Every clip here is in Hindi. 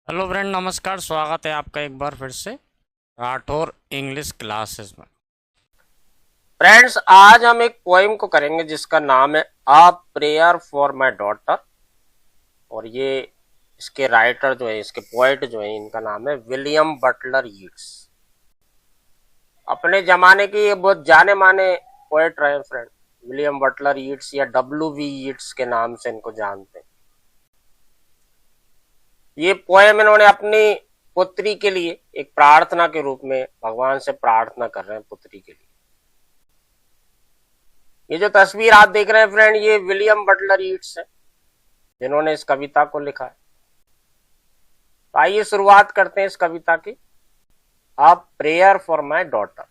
हेलो फ्रेंड, नमस्कार। स्वागत है आपका एक बार फिर से राठौर इंग्लिश क्लासेस में। फ्रेंड्स, आज हम एक पोएम को करेंगे जिसका नाम है a prayer for my daughter. और ये इसके राइटर जो है, इसके पोएट जो है, इनका नाम है विलियम बटलर यीट्स। अपने जमाने के ये बहुत जाने माने पोएट रहे फ्रेंड, विलियम बटलर यीट्स या W.V. यीट्स के नाम से इनको जानते हैं। ये पोएम इन्होंने अपनी पुत्री के लिए एक प्रार्थना के रूप में भगवान से प्रार्थना कर रहे हैं पुत्री के लिए। ये जो तस्वीर आप देख रहे हैं फ्रेंड, ये विलियम बटलर यीट्स है जिन्होंने इस कविता को लिखा है। तो आइए शुरुआत करते हैं इस कविता की, a prayer for my daughter.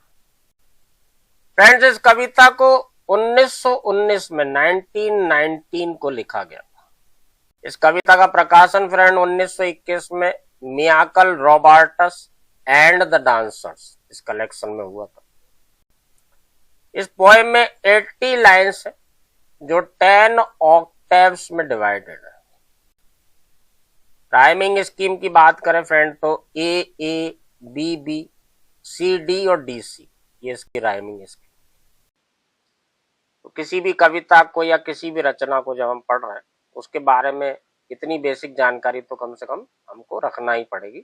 Friends, इस कविता को 1919 में 1919 को लिखा गया था। इस कविता का प्रकाशन फ्रेंड 1921 में मियाकल रॉबर्टस एंड द डांसर्स इस कलेक्शन में हुआ था। इस पोएम में 80 लाइन्स है जो 10 ऑक्टेव्स में डिवाइडेड है। राइमिंग स्कीम की बात करें फ्रेंड तो A B C D और D C, ये इसकी राइमिंग स्कीम। तो किसी भी कविता को या किसी भी रचना को जब हम पढ़ रहे हैं उसके बारे में इतनी बेसिक जानकारी तो कम से कम हमको रखना ही पड़ेगी।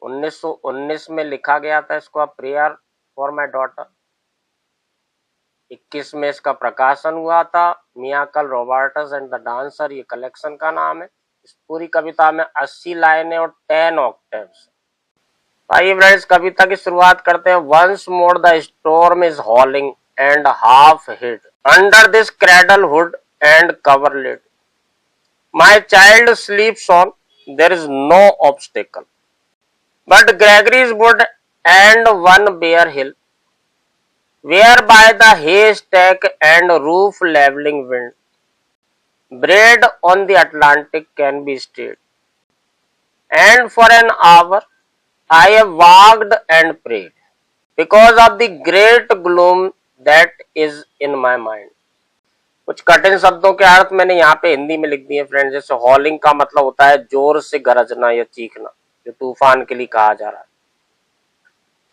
1919 में लिखा गया था इसको, a prayer for my daughter. 21 में इसका प्रकाशन हुआ था। मियाकल रॉबर्टस एंड द डांसर, ये कलेक्शन का नाम है। इस पूरी कविता में 80 लाइनें और 10 ऑक्टेव्स। आइए फ्रेंड्स, कविता की शुरुआत करते हैं। Once more the storm is howling and half hid under this cradle hood and coverlid, my child sleeps on, there is no obstacle but Gregory's wood and one bare hill, whereby the haystack and roof leveling wind, bread on the Atlantic can be stayed. And for an hour I have walked and prayed, because of the great gloom that is in my mind. कुछ कठिन शब्दों के अर्थ मैंने यहाँ पे हिंदी में लिख दिए फ्रेंड। जैसे हॉलिंग का मतलब होता है जोर से गरजना या चीखना, जो तूफान के लिए कहा जा रहा है।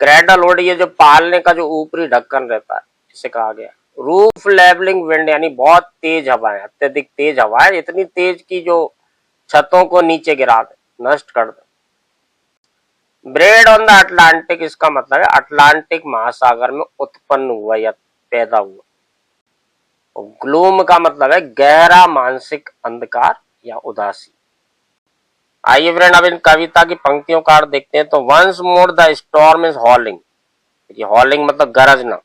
क्रैडल हुड, ये जो पालने का जो ऊपरी ढक्कन रहता है, इसे कहा गया। रूफ लेवलिंग विंड, यानी बहुत तेज हवाएं, अत्यधिक तेज हवाएं, इतनी तेज की जो छतों को नीचे गिरा दे, नष्ट कर दे। ब्रेड ऑन द अटलांटिक, इसका मतलब है अटलांटिक महासागर में उत्पन्न हुआ या पैदा हुआ। और ग्लूम का मतलब है गहरा मानसिक अंधकार या उदासी। आइए फ्रेंड, अब इन कविता की पंक्तियों का अर्थ देखते हैं। तो once more the storm is howling, ये हॉलिंग मतलब गरजना।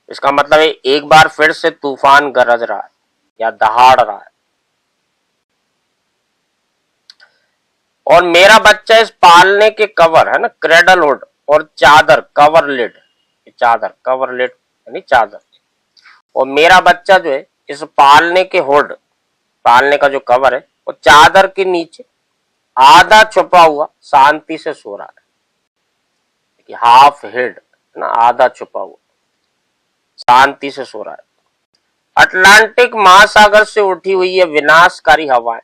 इसका मतलब है एक बार फिर से तूफान गरज रहा है या दहाड़ रहा है। और मेरा बच्चा इस पालने के कवर है ना, क्रेडलहुड, और चादर कवर लिड, चादर कवर लिड यानी चादर। और मेरा बच्चा जो है इस पालने के हुड, पालने का जो कवर है, वो चादर के नीचे आधा छुपा हुआ शांति से सो रहा है। हाफ हिड ना, आधा छुपा हुआ शांति से सो रहा है। अटलांटिक महासागर से उठी हुई ये विनाशकारी हवाएं,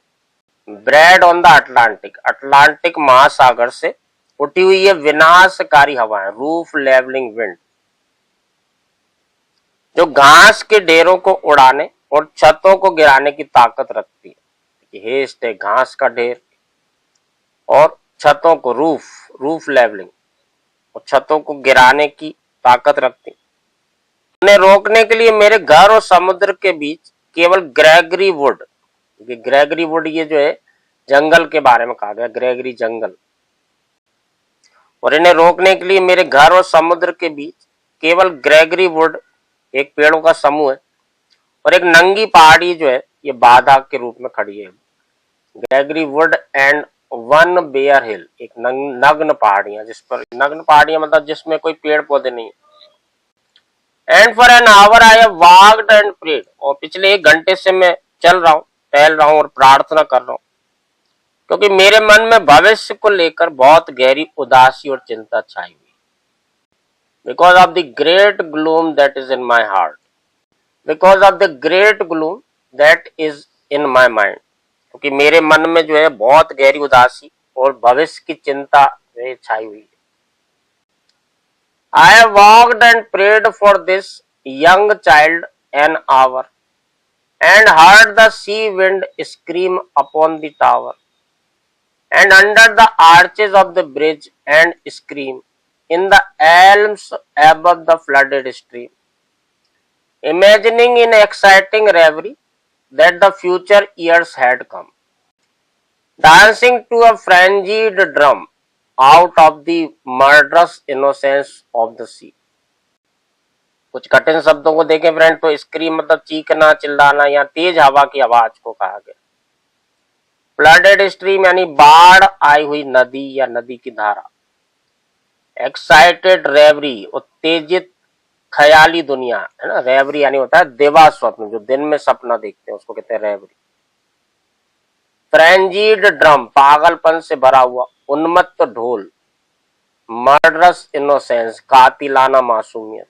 bread on the Atlantic, Atlantic महासागर से उठी हुई ये विनाशकारी हवाएं, रूफ लेवलिंग विंड, जो घास के ढेरों को उड़ाने और छतों को गिराने की ताकत रखती है। हेस्ट है घास का ढेर, और छतों को रूफ लेवलिंग, और छतों को गिराने की ताकत रखती। उन्हें रोकने के लिए मेरे घर और समुद्र के बीच केवल ग्रेगरी वुड, ग्रेगरी वुड ये जो है जंगल के बारे में कहा गया, ग्रेगरी जंगल। और इन्हें रोकने के लिए मेरे घर और समुद्र के बीच केवल ग्रेगरी वुड, एक पेड़ों का समूह है, और एक नंगी पहाड़ी जो है ये बाधा के रूप में खड़ी है। Gregory wood and one bare hill, एक नग्न पहाड़ियां, जिस पर नग्न पहाड़ियां मतलब जिसमें कोई पेड़ पौधे नहीं। And for an hour I have walked and prayed, और पिछले 1 घंटे से मैं चल रहा हूँ, टहल रहा हूँ और प्रार्थना कर रहा हूँ, क्योंकि मेरे मन में भविष्य को लेकर बहुत गहरी उदासी और चिंता छाई हुई। Because of the great gloom that is in my heart, because of the great gloom that is in my mind, क्योंकि मेरे मन में जो है बहुत गहरी उदासी और भविष्य की चिंता जो है छाई हुई है। I have walked and prayed for this young child an hour, and heard the sea wind scream upon the tower, and under the arches of the bridge, and scream in the elms above the flooded stream, imagining in exciting reverie that the future years had come, dancing to a frenzied drum out of the murderous innocence of the sea। कुछ कठिन शब्दों को देखें फ्रेंड तो स्क्रीम मतलब चीखना चिल्लाना या तेज हवा की आवाज को कहा गया। फ्लडेड स्ट्रीम यानी बाढ़ आई हुई नदी या नदी की धारा। एक्साइटेड रेवरी उत्तेजित ख्याली दुनिया है ना, रेवरी यानी होता है देवा स्वप्न, जो दिन में सपना देखते हैं उसको कहते हैं रेवरी। फ्रेंजीड ड्रम पागलपन से भरा हुआ उन्मत्त ढोल। मर्डरस इनोसेंस कातिलाना मासूमियत।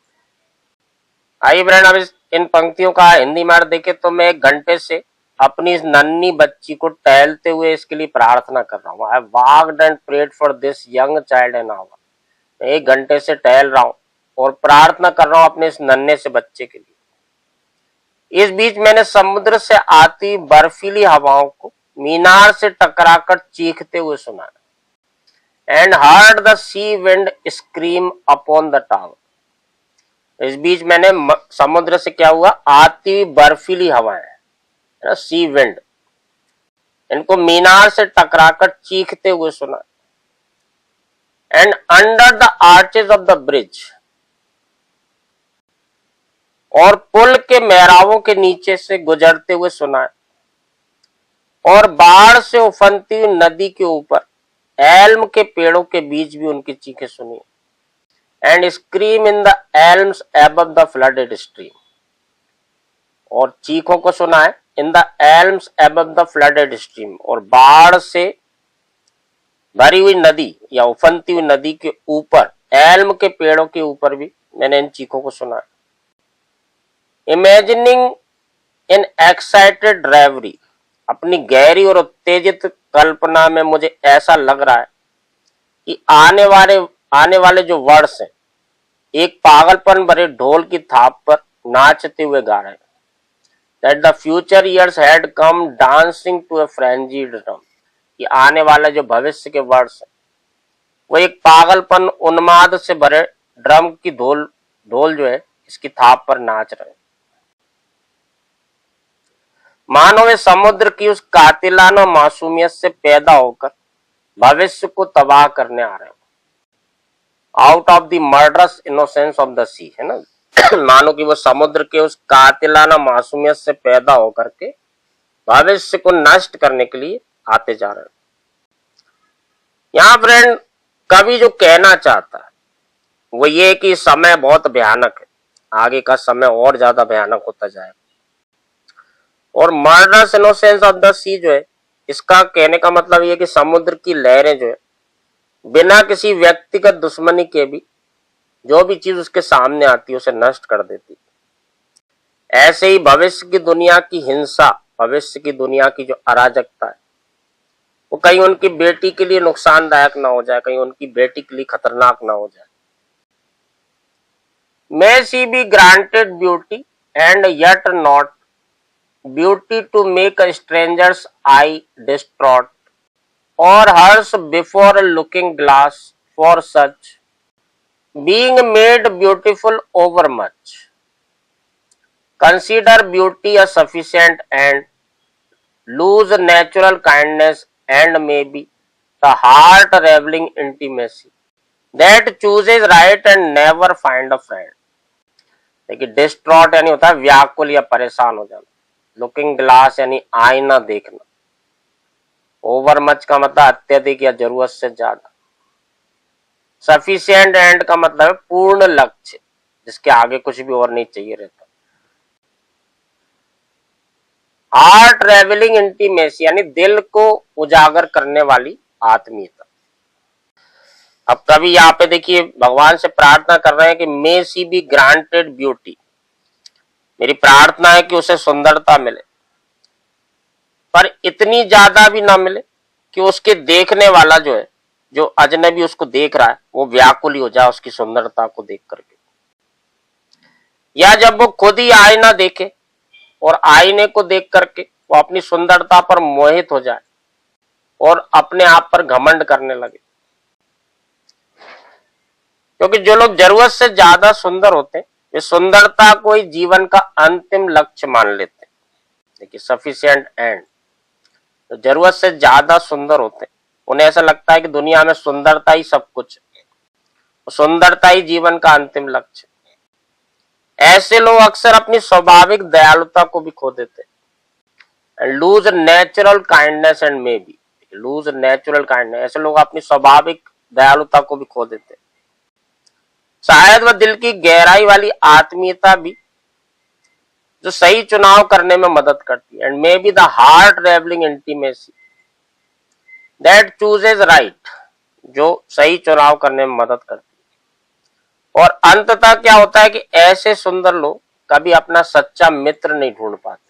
आइए फ्रेंड अब इन पंक्तियों का हिंदी में अर्थ देखें तो मैं 1 घंटे से अपनी इस नन्ही बच्ची को टहलते हुए इसके लिए प्रार्थना कर रहा हूँ। I walked and prayed for this young child an hour. मैं 1 घंटे से टहल रहा हूँ और प्रार्थना कर रहा हूँ अपने इस नन्हे से बच्चे के लिए। इस बीच मैंने समुद्र से आती बर्फीली हवाओं को मीनार से टकराकर चीखते हुए सुना। And heard the sea wind scream upon the tower. इस बीच मैंने समुद्र से क्या हुआ, आती हुई बर्फीली हवाएं, सी विंड, इनको मीनार से टकराकर चीखते हुए सुना। And under the arches of the bridge, और पुल के मेहराबों के नीचे से गुजरते हुए सुना। और बाढ़ से उफनती हुई नदी के ऊपर एल्म के पेड़ों के बीच भी उनकी चीखें सुनी। And scream in the elms above the flooded stream, और चीखों को सुना है in the elms above the flooded stream, और बाढ़ से भरी हुई नदी या उफनती हुई नदी के ऊपर एल्म के पेड़ों के ऊपर भी मैंने इन चीखों को सुना। इमेजिनिंग इन एक्साइटेड रेवरी, अपनी गहरी और उत्तेजित कल्पना में मुझे ऐसा लग रहा है कि आने वाले जो वर्ष हैं एक पागलपन भरे ढोल की थाप पर नाचते हुए गा रहे हैं। That the future years had come dancing to a frenzied drum, कि आने वाले जो भविष्य के वर्ष हैं वो एक पागलपन उन्माद से भरे ड्रम की ढोल जो है इसकी थाप पर नाच रहे हैं। मानो वे समुद्र की उस कातिलाना मासूमियत से पैदा होकर भविष्य को तबाह करने आ रहे हैं। Out of the murderous innocence of the sea, है ना, मानो कि वो समुद्र के उस कातिलाना मासूमियत से पैदा होकर के भविष्य को नष्ट करने के लिए आते जा रहे हैं। यहाँ फ्रेंड कवि जो कहना चाहता है वो ये कि समय बहुत भयानक है, आगे का समय और ज्यादा भयानक होता जाएगा। और मर्डरस इनोसेंस ऑफ द सी जो है इसका कहने का मतलब ये कि समुद्र की लहरें जो है बिना किसी व्यक्तिगत दुश्मनी के भी जो भी चीज उसके सामने आती है उसे नष्ट कर देती। ऐसे ही भविष्य की दुनिया की हिंसा, भविष्य की दुनिया की जो अराजकता है वो कहीं उनकी बेटी के लिए नुकसानदायक ना हो जाए, कहीं उनकी बेटी के लिए खतरनाक ना हो जाए। May she be granted beauty and yet not beauty to make a stranger's eye distraught, or hers before a looking glass, for such being made beautiful overmuch. Consider beauty a sufficient and lose natural kindness and maybe the heart reveling intimacy that chooses right and never find a friend। देखिए डिस्ट्रॉट यानी होता है व्याकुल या परेशान हो जाना। लुकिंग ग्लास यानी आईना देखना। ओवर मच का मतलब अत्यधिक या जरूरत से ज्यादा। सफिशिएंट एंड का मतलब पूर्ण लक्ष्य, जिसके आगे कुछ भी और नहीं चाहिए रहता। हार्ट ट्रेवलिंग इंटीमेसी यानी दिल को उजागर करने वाली आत्मीयता। अब कभी यहाँ पे देखिए भगवान से प्रार्थना कर रहे हैं कि मे सी बी ग्रांटेड ब्यूटी, मेरी प्रार्थना है कि उसे सुंदरता मिले। पर इतनी ज्यादा भी ना मिले कि उसके देखने वाला जो है, जो अजनबी उसको देख रहा है, वो व्याकुल ही हो जाए उसकी सुंदरता को देख करके। या जब वो खुद ही आईना देखे और आईने को देख करके वो अपनी सुंदरता पर मोहित हो जाए और अपने आप पर घमंड करने लगे। क्योंकि जो लोग जरूरत से ज्यादा सुंदर होते हैं, वे सुंदरता को ही जीवन का अंतिम लक्ष्य मान लेते हैं। देखिए, सफिशिएंट एंड। तो जरूरत से ज्यादा सुंदर होते हैं, उन्हें ऐसा लगता है कि दुनिया में सुंदरता ही सब कुछ है, सुंदरता ही जीवन का अंतिम लक्ष्य। ऐसे लोग अक्सर अपनी स्वाभाविक दयालुता को भी खो देते हैं। And lose natural kindness and may be lose natural kindness. ऐसे लोग अपनी स्वाभाविक दयालुता को भी खो देते हैं। शायद वह दिल की गहराई वाली आत्मीयता भी जो सही चुनाव करने में मदद करती है। And may be the heart revealing intimacy that chooses right, जो सही चुनाव करने में मदद करती है। और अंततः क्या होता है कि ऐसे सुंदर लोग कभी अपना सच्चा मित्र नहीं ढूंढ पाते।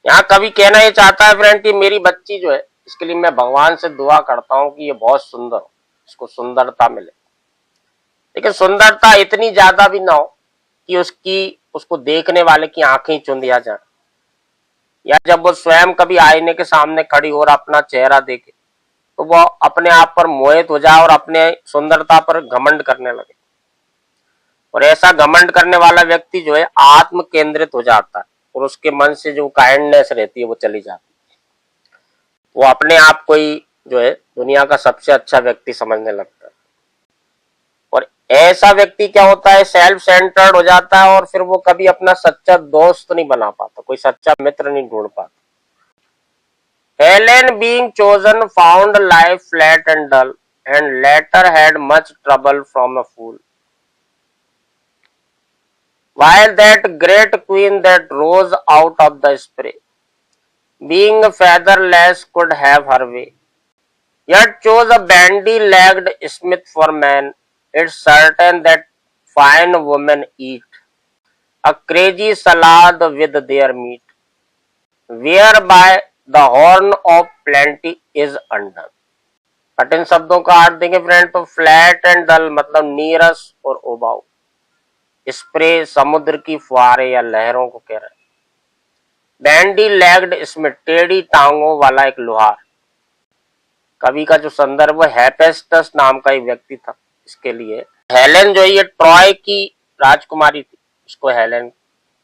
यहाँ कभी कहना ये चाहता है फ्रेंड कि मेरी बच्ची जो है, इसके लिए मैं भगवान से दुआ करता हूं कि ये बहुत सुंदर हो, इसको सुंदरता मिले। लेकिन सुंदरता इतनी ज्यादा भी ना हो कि उसको देखने वाले की आंखें चुन दिया जाए, या जब वो स्वयं कभी आईने के सामने खड़ी हो और अपना चेहरा देखे तो वो अपने आप पर मोहित हो जाए और अपने सुंदरता पर घमंड करने लगे। और ऐसा घमंड करने वाला व्यक्ति जो है आत्म केंद्रित हो जाता है और उसके मन से जो काइंडनेस रहती है वो चली जाती है। वो अपने आप को ही जो है दुनिया का सबसे अच्छा व्यक्ति समझने लगता है। और ऐसा व्यक्ति क्या होता है, सेल्फ सेंटर्ड हो जाता है और फिर वो कभी अपना सच्चा दोस्त नहीं बना पाता, कोई सच्चा मित्र नहीं ढूंढ पाता। Helen being chosen found life flat and dull and later had much trouble from a fool. While that great queen that rose out of the spray, being featherless could have her way, yet chose a bandy-legged smith for man. It's certain that fine women eat a crazy salad with their meat, whereby the horn of plenty is undone। कठिन शब्दों का अर्थ देंगे फ्रेंड तो फ्लैट एंड डल मतलब नीरस और उबाऊ। स्प्रे समुद्र की फुहारे या लहरों को कह रहे हैं। बैंडी लेग्ड इसमें टेढ़ी टांगों वाला एक लोहार। कवि का जो संदर्भ हेफेस्टस नाम का एक व्यक्ति था इसके लिए। हेलेन जो है ये ट्रॉय की राजकुमारी थी, उसको हेलेन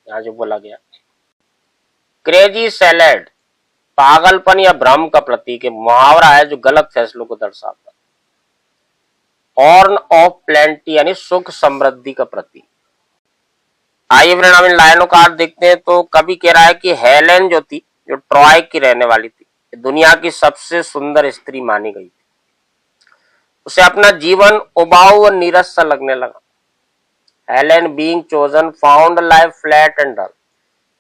यहाँ जो बोला गया। क्रेजी सैलेड पागलपन या भ्रम का प्रतीक है, मुहावरा है जो गलत फैसलों को दर्शाता है। हॉर्न ऑफ प्लेंटी यानी सुख समृद्धि का प्रतीक। आइए फ्रेंड हम इन लाइनों का अर्थ देखते हैं। तो कवि कह रहा है कि हेलेन जो थी, जो ट्रॉय की रहने वाली थी, दुनिया की सबसे सुंदर स्त्री मानी गई थी। उसे अपना जीवन उबाऊ और नीरस सा लगने लगा। Helen being chosen found life flat and dull.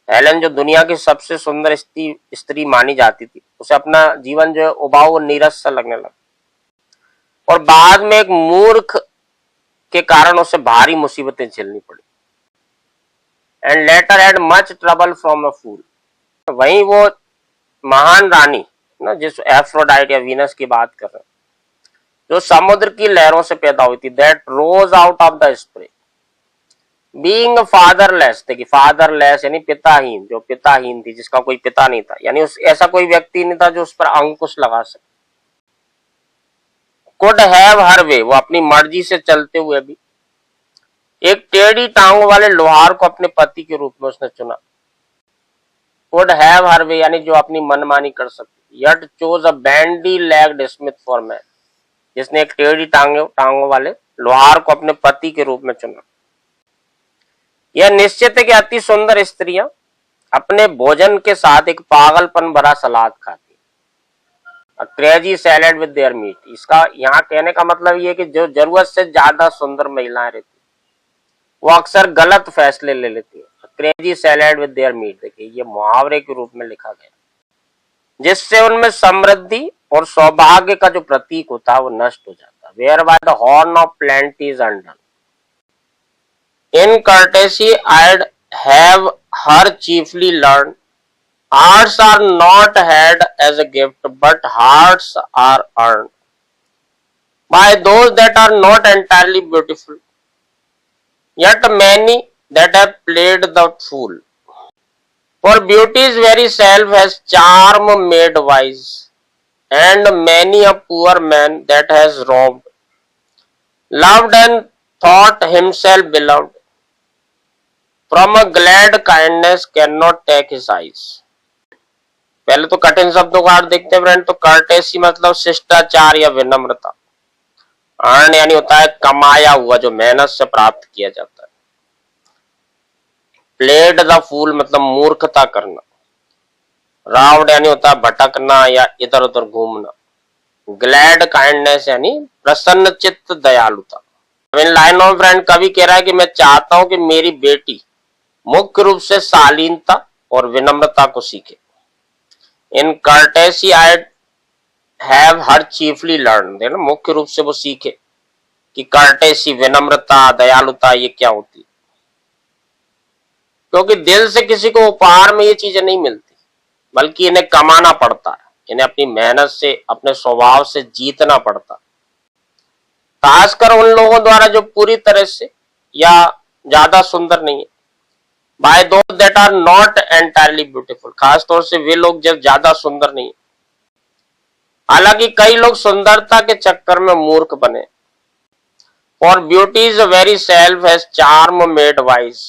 Helen जो दुनिया की सबसे सुंदर स्त्री मानी जाती थी, उसे अपना जीवन जो है उबाऊ और नीरस सा लगने लगा। और बाद में एक मूर्ख के कारण उसे भारी मुसीबतें झेलनी पड़ी। And later had much trouble from a fool. वहीं वो महान रानी ना, जिस एफ्रोडाइट या वीनस की बात कर रहे हैं, जो समुद्र की लहरों से पैदा हुई थी, that rose out of the spray, being fatherless. देखिए फादरलेस यानी पिताहीन, जो पिताहीन थी, जिसका कोई पिता नहीं था, यानी ऐसा कोई व्यक्ति नहीं था जो उस पर अंकुश लगा सके। कुड हैव हर वे, वो अपनी मर्जी से चलते हुए भी एक टेढ़ी टांगों वाले लोहार को अपने पति के रूप में उसने चुना। कुड हैव हर वे यानी जो अपनी मनमानी कर सकती। Yet chose a bandy legged Smith for man, जिसने एक टेढ़ी टांगों वाले लोहार को अपने पति के रूप में चुना। यह निश्चित है कि अति सुंदर स्त्रियां अपने भोजन के साथ एक पागलपन भरा सलाद खाती, crazy salad with their meet. इसका यहाँ कहने का मतलब ये है कि जो जरूरत से ज्यादा सुंदर महिलाएं रहती वो अक्सर गलत फैसले ले लेती है। Crazy salad with their meet, देखिए ये मुहावरे के रूप में लिखा गया, जिससे उनमें समृद्धि और सौभाग्य का जो प्रतीक होता है वो नष्ट हो जाता है। Where by the horn of plenty is undone. In courtesy, I'd have her chiefly learn Hearts are not had as a gift, but hearts are earned by those that are not entirely beautiful, yet many that have played the fool. For beauty's very self has charm made wise, and many a poor man that has robbed, loved and thought himself beloved, from a glad kindness cannot take his eyes. पहले तो कठिन शब्दों का अर्थ देखते हैं फ्रेंड। तो कर्टेसी मतलब शिष्टाचार या विनम्रता। अर्न यानी होता है कमाया हुआ, जो मेहनत से प्राप्त किया जाता है। प्लेड द फूल मतलब मूर्खता करना। राउड यानी होता है भटकना या इधर उधर घूमना। ग्लैड काइंडनेस यानी प्रसन्न चित्त दयालुता। इन लाइन ऑफ फ्रेंड कवि कह रहा है कि मैं चाहता हूं कि मेरी बेटी मुख्य रूप से शालीनता और विनम्रता को सीखे। In courtesy I have her chiefly learn, है ना, मुख्य रूप से वो सीखे कि कर्टेसी विनम्रता दयालुता ये क्या होती, क्योंकि दिल से किसी को उपहार में ये चीजें नहीं मिलती, बल्कि इन्हें कमाना पड़ता है, इन्हें अपनी मेहनत से अपने स्वभाव से जीतना पड़ता है। खासकर उन लोगों द्वारा जो पूरी तरह से या ज्यादा सुंदर नहीं है। By those that are not entirely beautiful, खासतौर से वे लोग जब ज्यादा सुंदर नहीं है। हालांकि कई लोग सुंदरता के चक्कर में मूर्ख बने। For beauty is very self has charm made wise,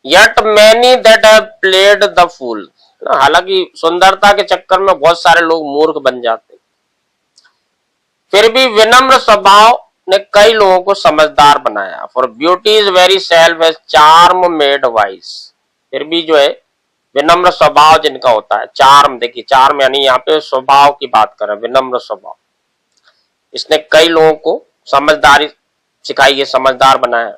yet many that have played the fool. हालांकि सुंदरता के चक्कर में बहुत सारे लोग मूर्ख बन जाते, फिर भी विनम्र स्वभाव ने कई लोगों को समझदार बनाया। For beauty is very self has charm made wise, फिर भी जो है विनम्र स्वभाव जिनका होता है, चार्म, देखिए चार्म यानी यहाँ पे स्वभाव की बात कर रहे हैं, विनम्र स्वभाव, इसने कई लोगों को समझदारी सिखाई है, समझदार बनाया।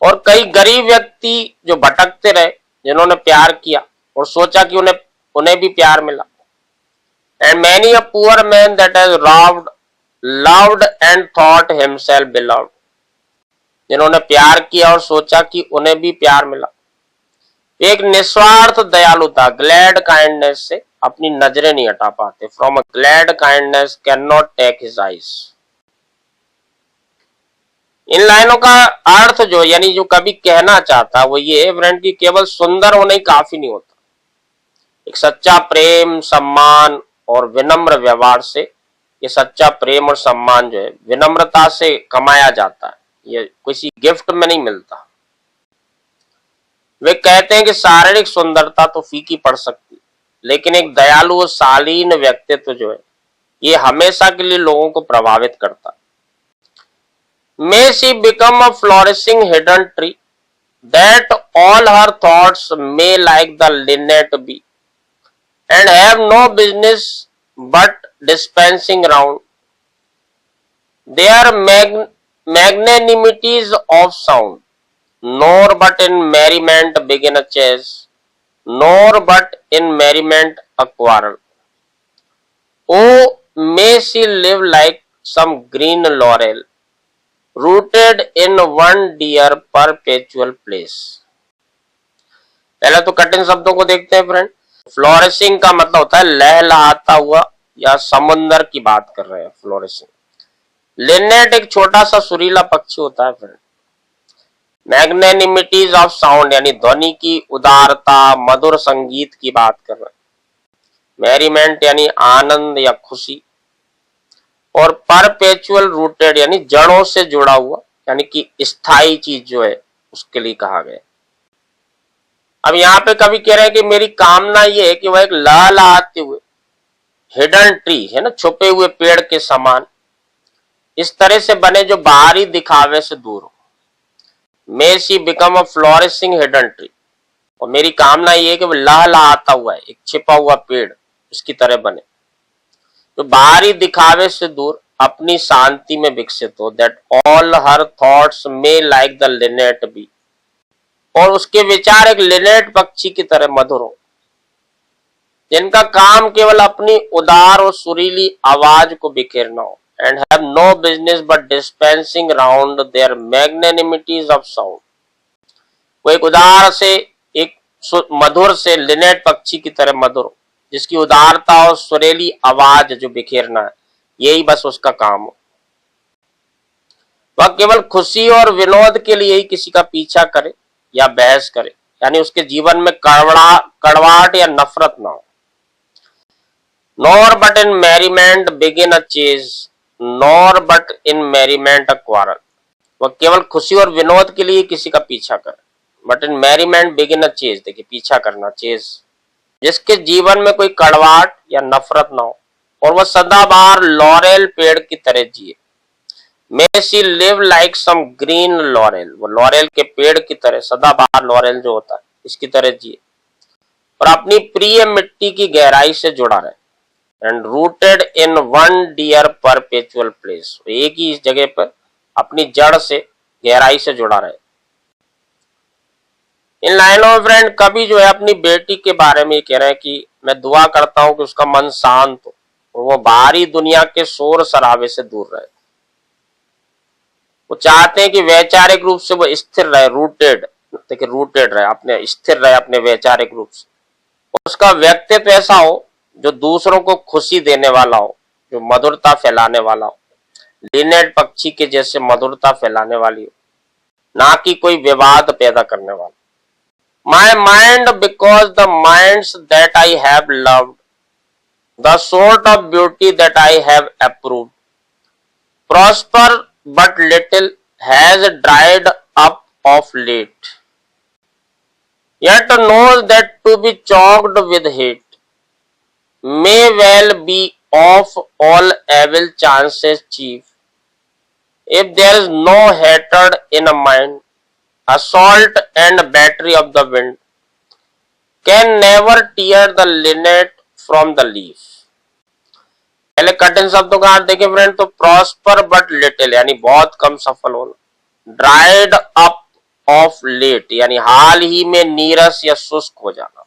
और कई गरीब व्यक्ति जो भटकते रहे, जिन्होंने प्यार किया और सोचा कि उन्हें भी प्यार मिला। And many a poor man that has robbed loved and thought himself beloved, जिन्होंने प्यार किया और सोचा कि उन्हें भी प्यार मिला। एक निस्वार्थ दयालुता, ग्लैड काइंडनेस से अपनी नजरें नहीं हटा पाते। From a glad kindness can not take his eyes. इन लाइनों का अर्थ जो यानी जो कभी कहना चाहता वो ये है फ्रेंड कि केवल सुंदर होना ही काफी नहीं होता। एक सच्चा प्रेम, सम्मान और विनम्र व्यवहार से, ये सच्चा प्रेम और सम्मान जो है विनम्रता से कमाया जाता है, ये किसी गिफ्ट में नहीं मिलता। वे कहते हैं कि शारीरिक सुंदरता तो फीकी पड़ सकती, लेकिन एक दयालु और शालीन व्यक्तित्व जो है ये हमेशा के लिए लोगों को प्रभावित करता है। May she become a flourishing hidden tree that all her thoughts may like the linnet be and have no business but dispensing round their magnanimities of sound, nor but in merriment begin a chase, nor but in merriment a quarrel. Oh, may she live like some green laurel, rooted in one dear perpetual place. पहले तो कठिन शब्दों को देखते हैं फ्रेंड। फ्लोरिशिंग का मतलब होता है लहलहाता हुआ या समुंदर की बात कर रहे हैं फ्लोरिशिंग। लिनेट एक छोटा सा सुरीला पक्षी होता है फ्रेंड। मैग्नेनिमिटीज ऑफ साउंड यानी ध्वनि की उदारता, मधुर संगीत की बात कर रहे हैं। मैरीमेंट यानी आनंद या खुशी, और परपेचुअल रूटेड यानी जड़ों से जुड़ा हुआ, यानी कि स्थायी चीज जो है उसके लिए कहा गया। अब यहाँ पे कभी कह रहे हैं कि मेरी कामना ये है कि वह एक लहलहाते हुए हिडन ट्री है ना, छुपे हुए पेड़ के समान इस तरह से बने जो बाहरी दिखावे से दूर हो। May she become a flourishing hidden tree, और मेरी कामना ये है कि वह लहलहाता हुआ है एक छिपा हुआ पेड़ इसकी तरह बने, जो बाहरी दिखावे से दूर अपनी शांति में विकसित हो। That all her thoughts may like the linnet be, और उसके विचार एक लिनेट पक्षी की तरह मधुर हो, जिनका काम केवल अपनी उदार और सुरीली आवाज को बिखेरना हो। And have no business but dispensing round their magnanimities of sound, वो एक उदार से एक मधुर से, लिनेट पक्षी की तरह मधुर, जिसकी उदारता और सुरीली आवाज जो बिखेरना है, यही बस उसका काम हो। वह केवल खुशी और विनोद के लिए ही किसी का पीछा करे या बहस करे, यानी उसके जीवन में कड़वाहट या नफरत ना हो। Nor but in merriment begin a chase, nor but in merriment a quarrel. वह केवल खुशी और विनोद के लिए किसी का पीछा करे, but in merriment begin a chase, देखिए पीछा करना, चेज। जिसके जीवन में कोई कड़वाहट या नफरत ना हो और वह सदाबहार लॉरेल पेड़ की तरह जिए। May she live like some green laurel, वो लॉरेल के पेड़ की तरह, सदाबहार लॉरेल जो होता है, इसकी तरह जिए और अपनी प्रिय मिट्टी की गहराई से जुड़ा रहे। And rooted in one dear perpetual place, एक ही इस जगह पर अपनी जड़ से गहराई से जुड़ा रहे। इन लाइनों में फ्रेंड कवि जो है अपनी बेटी के बारे में कह रहे हैं कि मैं दुआ करता हूं कि उसका मन शांत हो और वो बाहरी दुनिया के शोर शराबे से दूर रहे। वो चाहते हैं कि वैचारिक रूप से वो स्थिर रहे, रूटेड, देखिए रूटेड रहे, अपने स्थिर रहे अपने वैचारिक रूप से। उसका व्यक्तित्व ऐसा हो जो दूसरों को खुशी देने वाला हो, जो मधुरता फैलाने वाला हो, लिनेट पक्षी के जैसे मधुरता फैलाने वाली हो, ना कि कोई विवाद पैदा करने वाला। My mind, because the minds that I have loved, the sort of beauty that I have approved, prosper but little, has dried up of late. Yet knows that to be choked with hate may well be of all evil chances chief. If there is no hatred in a mind, assault and battery of the wind can never tear the linnet from the leaf. पहले कठिन शब्दों का अर्थ देखें फ्रेंड, तो प्रॉस्पर बट लिटिल यानी बहुत कम सफल होना, ड्राइड अप ऑफ लेट यानी हाल ही में नीरस या शुष्क हो जाना,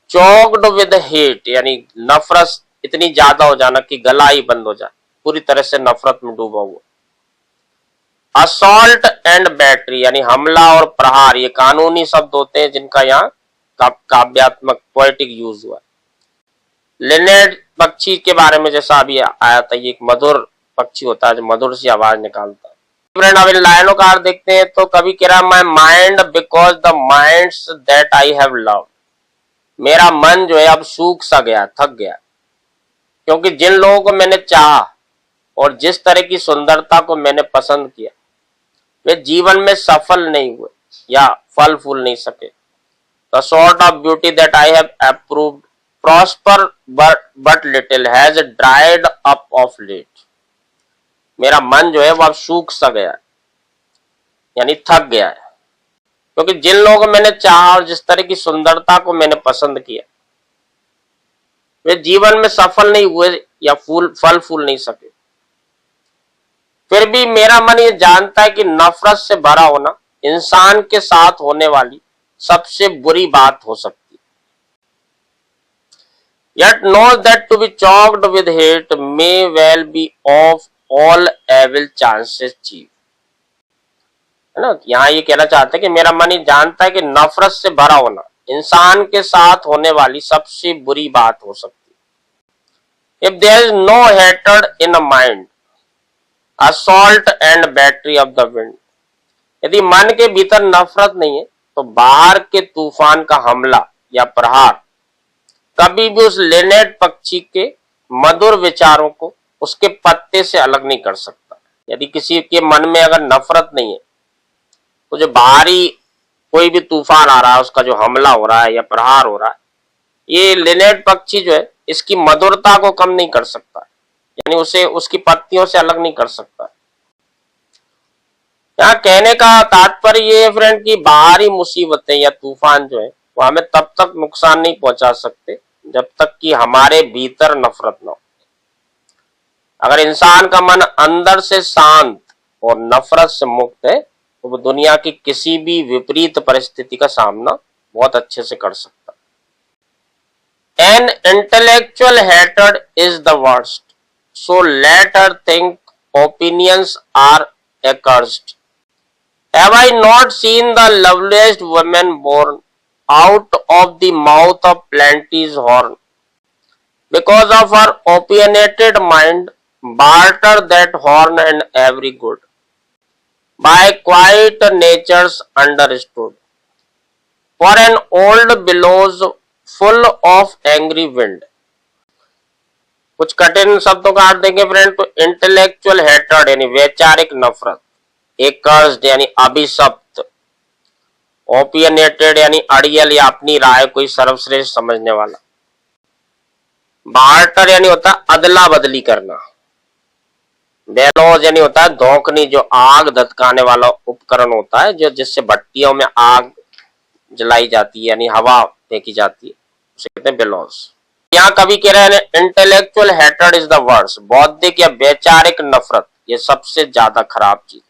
चोक्ड विद हेट यानी नफरत इतनी ज्यादा हो जाना कि गला ही बंद हो जाए, पूरी तरह से नफरत में डूबा हुआ। असॉल्ट एंड बैटरी यानी हमला और प्रहार, ये कानूनी शब्द होते हैं जिनका यहाँ काव्यात्मक पोएटिक यूज हुआ। लिनेट पक्षी के बारे में जैसा अभी आया था, ये एक मधुर पक्षी होता है जो मधुर सी आवाज निकालता है। फ्रेंड अब इन लाइनों का अर्थ देखते हैं, तो कभी कह रहा my mind because the minds that I have loved, मेरा मन जो है अब सूख सा गया, थक गया, क्योंकि जिन लोगों को मैंने चाहा और जिस तरह की सुंदरता को मैंने पसंद किया, वे जीवन में सफल नहीं हुए या फल फूल नहीं सके। The sort of beauty that I have approved, prosper but little, has dried up of late. मेरा मन जो है वो अब सूख सा गया है, यानी थक गया है, क्योंकि जिन लोगों को मैंने चाहा और जिस तरह की सुंदरता को मैंने पसंद किया, वे जीवन में सफल नहीं हुए या फल फूल नहीं सके। फिर भी मेरा मन ये जानता है कि नफरत से भरा होना इंसान के साथ होने वाली सबसे बुरी बात हो सकती है। Yet knows that to be choked with hate may well be of all evil chances chief. है ना, यहाँ ये कहना चाहते हैं कि मेरा मन ये जानता है कि नफरत से भरा होना इंसान के साथ होने वाली सबसे बुरी बात हो सकती है। If there is no hatred in a mind, assault and battery of the wind, यदि मन के भीतर नफरत नहीं है तो बाहर के तूफान का हमला या प्रहार कभी भी उस लिनेट पक्षी के मधुर विचारों को उसके पत्ते से अलग नहीं कर सकता। यदि किसी के मन में अगर नफरत नहीं है तो जो बाहरी कोई भी तूफान आ रहा है, उसका जो हमला हो रहा है या प्रहार हो रहा है, ये लिनेट पक्षी जो है इसकी मधुरता को कम नहीं कर सकता, यानी उसे उसकी पत्तियों से अलग नहीं कर सकता। यहाँ कहने का तात्पर्य ये फ्रेंड की बाहरी मुसीबतें या तूफान जो है वो हमें तब तक नुकसान नहीं पहुंचा सकते जब तक कि हमारे भीतर नफरत न हो। अगर इंसान का मन अंदर से शांत और नफरत से मुक्त है तो वो दुनिया की किसी भी विपरीत परिस्थिति का सामना बहुत अच्छे से कर सकता है। An intellectual hatred is the worst, so let her think opinions are accursed. Have I not seen the loveliest woman born, out of the mouth of plenty's horn. Because of her opinionated mind, barter that horn and every good, by quiet natures understood. For an old billows full of angry wind. कुछ कठिन शब्दों का अर्थ देंगे फ्रेंड, तो इंटेलेक्चुअल हेट्रेड यानी वैचारिक नफरत, एकर्स्ड यानी अभिशप्त, ओपिनियनेटेड यानी अड़ियल या अपनी राय कोई सर्वश्रेष्ठ समझने वाला, बार्टर यानी होता है अदला बदली करना, बेलोज यानी होता है धोखनी, जो आग धधकाने वाला उपकरण होता है जो जिससे भट्टियों में आग जलाई जाती है यानी हवा फेंकी जाती है, उसे कहते हैं बेलोज। यहाँ कवि कह रहे हैं intellectual hatred is the worst, बौद्धिक या वैचारिक नफरत ये सबसे ज्यादा खराब चीज,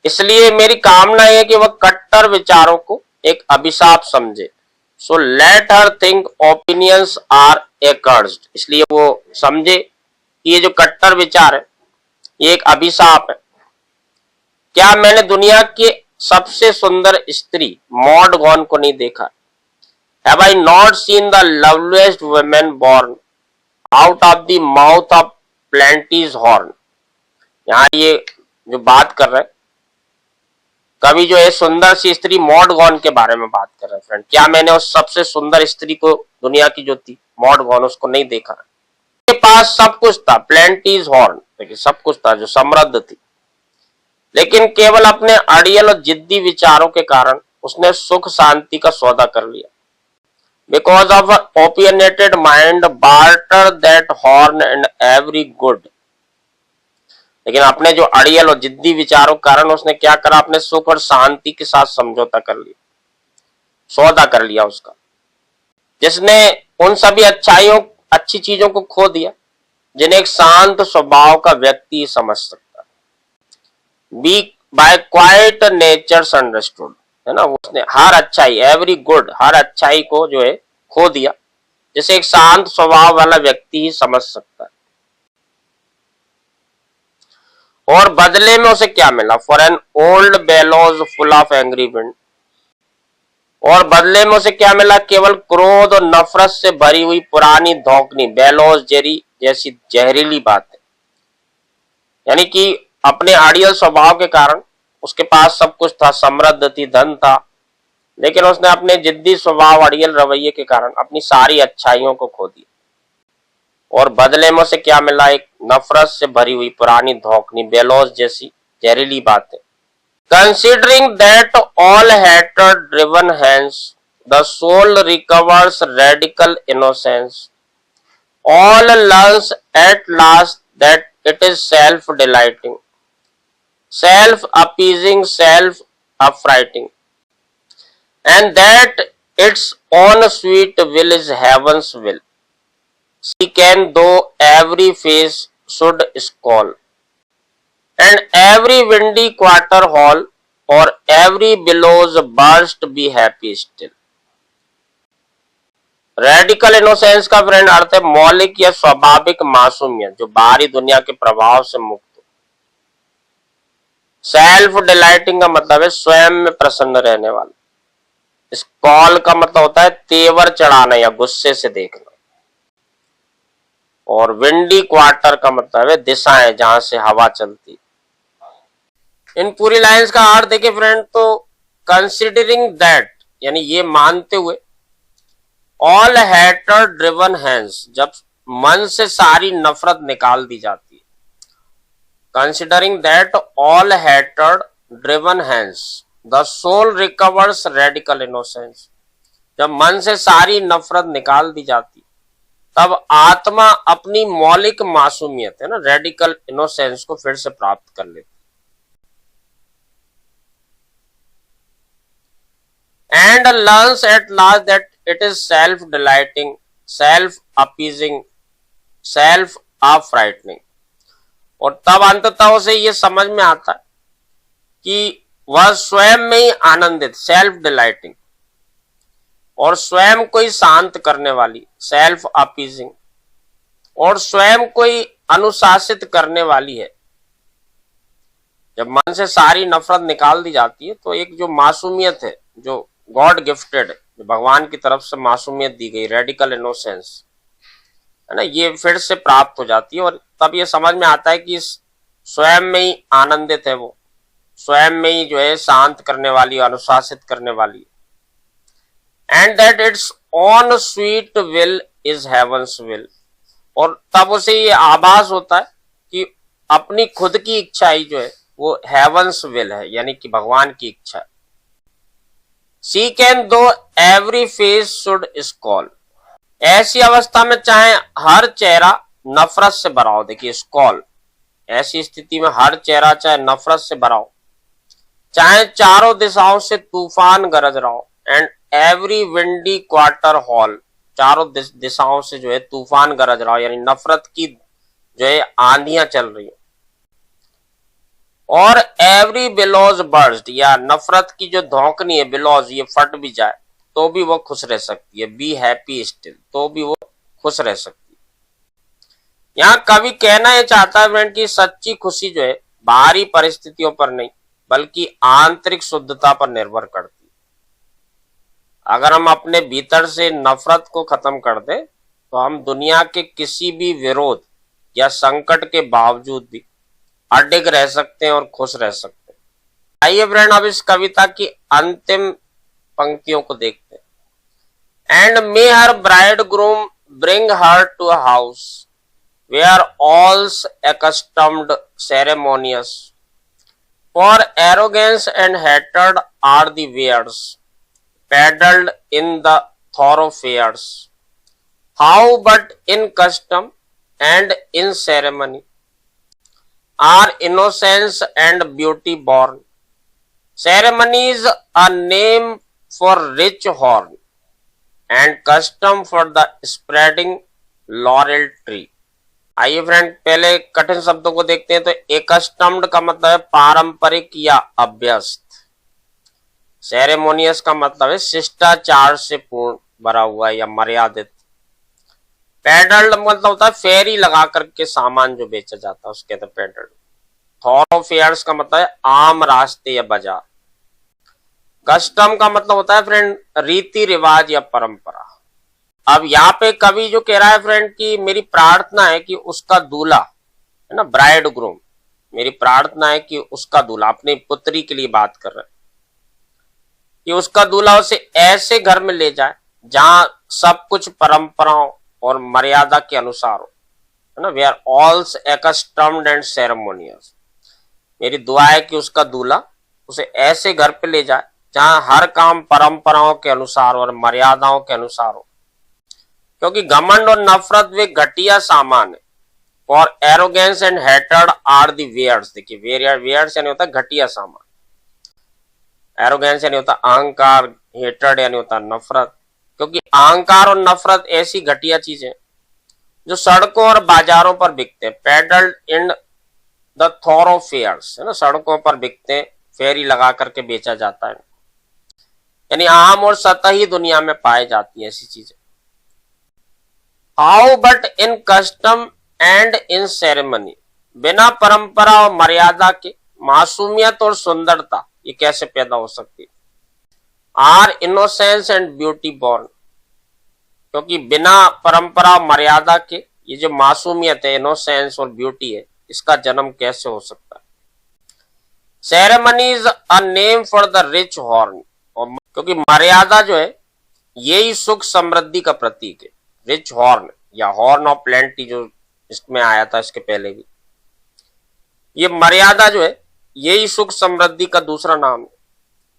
इसलिए मेरी कामना है कि वह कट्टर विचारों को एक अभिशाप समझे। So let her think opinions are accursed, इसलिए वो समझे कि ये जो कट्टर विचार है ये एक अभिशाप है। क्या मैंने दुनिया की सबसे सुंदर स्त्री मॉड गॉन को नहीं देखा? Have I not seen the loveliest woman born out of the mouth of plenty's horn? यहाँ ये जो बात कर रहे हैं कवि जो है सुंदर सी स्त्री मॉड गॉन के बारे में बात कर रहे हैं फ्रेंड। क्या मैंने उस सबसे सुंदर स्त्री को दुनिया की जो थी मॉड गॉन उसको नहीं देखा? उसके पास सब कुछ था, प्लेंटीज हॉर्न, देखिए सब कुछ था, जो समृद्ध थी, लेकिन केवल अपने अड़ियल और जिद्दी विचारों के कारण उसने सुख शांति का सौदा कर लिया। Because of her opinionated mind, barter that horn and every good. लेकिन अपने जो अड़ियल और जिद्दी विचारों के कारण उसने क्या करा, अपने सुख और शांति के साथ समझौता कर लिया, सौदा कर लिया उसका, जिसने उन सभी अच्छी चीजों को खो दिया जिन्हें एक शांत स्वभाव का व्यक्ति ही समझ सकता है। Be by quiet natures understood, है ना, उसने हर अच्छाई, एवरी गुड, हर अच्छाई को जो है खो दिया जिसे एक शांत स्वभाव वाला व्यक्ति ही समझ सकता है। और बदले में उसे क्या मिला? For an old bellows full of angry wind, और बदले में उसे क्या मिला? केवल क्रोध और नफरत से भरी हुई पुरानी धौकनी, बेलोज जैसी जहरीली बातें, यानी कि अपने अड़ियल स्वभाव के कारण उसके पास सब कुछ था, समृद्ध थी, धन था, लेकिन उसने अपने जिद्दी स्वभाव, अड़ियल रवैये के कारण अपनी सारी अच्छाइयों को खो दिया। और बदले में उसे क्या मिला? एक नफरत से भरी हुई पुरानी धौकनी, बेलोज जैसी जहरीली बातें। Considering that all hatred driven hence the soul recovers radical innocence, all learns at last that it is self delighting, self appeasing, self affrighting, and that its own sweet will is heaven's will. She can, though every face should scowl, and every windy quarter hall, or every billows burst, be happy still. Radical innocence का फ्रेंड अर्थ है मौलिक या स्वाभाविक मासूमियत, जो बाहरी दुनिया के प्रभाव से मुक्त। सेल्फ डिलाइटिंग का मतलब है स्वयं में प्रसन्न रहने वाला। स्कॉल का मतलब होता है तेवर चढ़ाना या गुस्से से देखना। और विंडी क्वार्टर का मतलब है दिशाएं जहां से हवा चलती। इन पूरी लाइंस का अर्थ देखिए फ्रेंड, तो कंसिडरिंग दैट यानी ये मानते हुए, ऑल हैटर ड्रिवन हैंस, जब मन से सारी नफरत निकाल दी जाती है। Considering that all hatred driven hence, the soul recovers radical innocence. जब मन से सारी नफरत निकाल दी जाती तब आत्मा अपनी मौलिक मासूमियत, है ना, रेडिकल इनोसेंस को फिर से प्राप्त कर लेती। And learns at last that it is self delighting, self appeasing, self affrightening. और तब अंततः उसे ये समझ में आता है कि वह स्वयं में ही आनंदित, सेल्फ डिलाइटिंग, और स्वयं को ही शांत करने वाली, सेल्फ अपीजिंग, और स्वयं को ही अनुशासित करने वाली है। जब मन से सारी नफरत निकाल दी जाती है तो एक जो मासूमियत है, जो गॉड गिफ्टेड, भगवान की तरफ से मासूमियत दी गई, रेडिकल इनोसेंस, है ना, ये फिर से प्राप्त हो जाती है। और तब ये समझ में आता है कि स्वयं में ही आनंदित है वो, स्वयं में ही जो है शांत करने वाली, अनुशासित करने वाली, and that its own sweet will is heaven's will. और तब उसे ये आभास होता है कि अपनी खुद की इच्छा ही जो है वो हेवंस विल है, यानी कि भगवान की इच्छा है। सी कैन दो एवरी फेस शुड स्कॉल, ऐसी अवस्था में चाहे हर चेहरा नफरत से भरा हो, देखिए स्कॉल, ऐसी स्थिति में हर चेहरा चाहे नफरत से भरा हो, चाहे चारों दिशाओं से तूफान गरज रहा हो, and every windy quarter hall, चारों दिशाओं से जो है तूफान गरज रहा हो, यानी नफरत की जो है आंधियां चल रही है, और एवरी बिलोज बर्स्ट, या नफरत की जो धौंकनी है बिलोज, ये फट भी जाए तो भी वो खुश रह सकती है, बी हैप्पी स्टिल, तो भी वो खुश रह सकती है। यहाँ कवि कहना यह चाहता है फ्रेंड कि सच्ची खुशी जो है बाहरी परिस्थितियों पर नहीं बल्कि आंतरिक शुद्धता पर निर्भर करती है। अगर हम अपने भीतर से नफरत को खत्म कर दें तो हम दुनिया के किसी भी विरोध या संकट के बावजूद भी अडिग रह सकते हैं और खुश रह सकते हैं। आइए फ्रेंड अब इस कविता की अंतिम पंक्तियों को देखते हैं। And may her bridegroom bring her to a house where all's accustomed ceremonious, for arrogance and hatred are the wares peddled in the thoroughfares, how but in custom and in ceremony are innocence and beauty born, ceremonies a name for rich horn and custom for the spreading laurel tree। आइए फ्रेंड पहले कठिन शब्दों को देखते हैं। तो एकस्टम्ड का मतलब है पारंपरिक या अभ्यस्त, सेरेमोनियस का मतलब है शिष्टाचार से पूर्ण भरा हुआ या मर्यादित, पेडल्ड मतलब होता है फेरी लगा करके सामान जो बेचा जाता है उसके कहते हैं पेडल्ड, थॉरोफेयर्स का मतलब है आम रास्ते या बाजार, कस्टम का मतलब होता है फ्रेंड रीति रिवाज या परंपरा। अब यहाँ पे कवि जो कह रहा है फ्रेंड कि मेरी प्रार्थना है कि उसका दूल्हा, है ना, ब्राइड ग्रूम, मेरी प्रार्थना है कि उसका दूल्हा, अपनी पुत्री के लिए बात कर रहे हैं, कि उसका दूल्हा उसे ऐसे घर में ले जाए जहां सब कुछ परंपराओं और मर्यादा के अनुसार हो, है ना, where all's accustomed and ceremonious. मेरी दुआ है कि उसका दूल्हा उसे ऐसे घर पे ले जाए जहां हर काम परंपराओं के अनुसार और मर्यादाओं के अनुसार हो, क्योंकि घमंड और नफरत वे घटिया सामान है। For arrogance and hatred are the wares, देखिए वेयर्स यानी होता है घटिया सामान, एरोगेंस यानी होता अहंकार, हेटर्ड यानी होता नफरत, क्योंकि अहंकार और नफरत ऐसी घटिया चीजें जो सड़कों और बाजारों पर बिकते हैं, पेडल्ड इन द थॉरोफेयर्स, है ना, सड़कों पर बिकते हैं, फेरी लगा करके बेचा जाता है, यानी आम और सतही दुनिया में पाई जाती है ऐसी चीजें। How but in custom and in ceremony, बिना परंपरा और मर्यादा के मासूमियत और सुंदरता ये कैसे पैदा हो सकती है। Are innocence and beauty born, क्योंकि बिना परंपरा और मर्यादा के ये जो मासूमियत है, इनोसेंस और ब्यूटी है, इसका जन्म कैसे हो सकता है। Ceremonies a name for the rich horn, और क्योंकि मर्यादा जो है यही सुख समृद्धि का प्रतीक है। रिच हॉर्न या हॉर्न ऑफ प्लेंटी जो इसमें आया था इसके पहले भी, ये मर्यादा जो है यही सुख समृद्धि का दूसरा नाम है,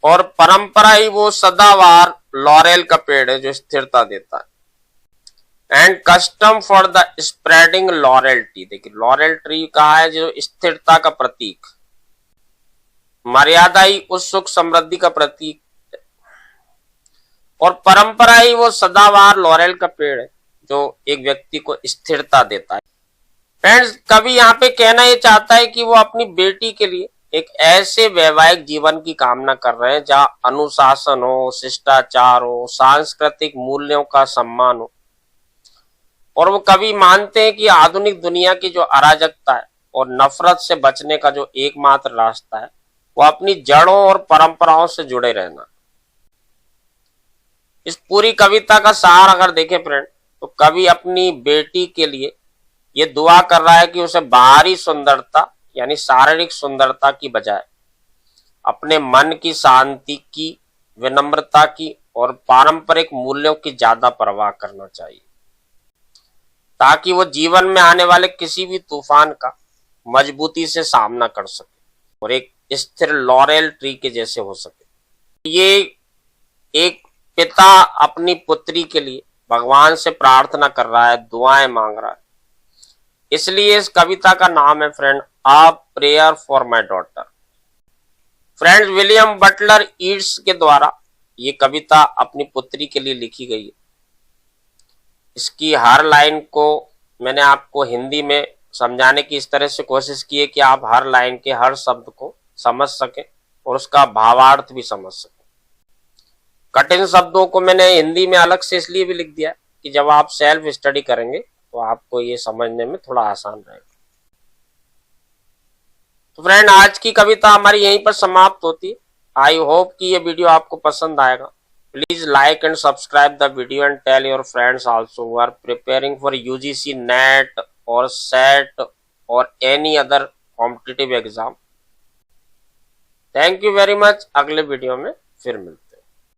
और परंपरा ही वो सदावार लॉरेल का पेड़ है जो स्थिरता देता है। And custom for the spreading laurel tree, देखिए लॉरेल ट्री कहा है जो स्थिरता का प्रतीक, मर्यादा ही उस सुख समृद्धि का प्रतीक और परंपरा ही वो सदावार लॉरेल का पेड़ है जो एक व्यक्ति को स्थिरता देता है। फ्रेंड्स कवि यहाँ पे कहना ये चाहता है कि वो अपनी बेटी के लिए एक ऐसे वैवाहिक जीवन की कामना कर रहे हैं जहां अनुशासन हो, शिष्टाचार हो, सांस्कृतिक मूल्यों का सम्मान हो, और वो कवि मानते हैं कि आधुनिक दुनिया की जो अराजकता है और नफरत से बचने का जो एकमात्र रास्ता है वो अपनी जड़ों और परंपराओं से जुड़े रहना। इस पूरी कविता का सार अगर देखें फ्रेंड, तो कवि अपनी बेटी के लिए ये दुआ कर रहा है कि उसे बाहरी सुंदरता यानी शारीरिक सुंदरता की बजाय अपने मन की शांति की, विनम्रता की और पारंपरिक मूल्यों की ज्यादा परवाह करना चाहिए, ताकि वो जीवन में आने वाले किसी भी तूफान का मजबूती से सामना कर सके और एक स्थिर लॉरेल ट्री के जैसे हो सके। ये एक पिता अपनी पुत्री के लिए भगवान से प्रार्थना कर रहा है, दुआएं मांग रहा है। इसलिए इस कविता का नाम है friend, a prayer for my daughter. Friends, William Butler Yeats के द्वारा ये कविता अपनी पुत्री के लिए लिखी गई है। इसकी हर लाइन को मैंने आपको हिंदी में समझाने की इस तरह से कोशिश की है कि आप हर लाइन के हर शब्द को समझ सकें और उसका भावार्थ भी समझ सकें। कठिन शब्दों को मैंने हिंदी में अलग से इसलिए भी लिख दिया कि जब आप सेल्फ स्टडी करेंगे तो आपको ये समझने में थोड़ा आसान रहेगा। तो फ्रेंड, आज की कविता हमारी यहीं पर समाप्त होती है। आई होप कि ये वीडियो आपको पसंद आएगा। Please like and subscribe the video and tell your friends also who are preparing for UGC NET और सेट और any other competitive exam. Thank you very much. अगले वीडियो में फिर मिलते हैं।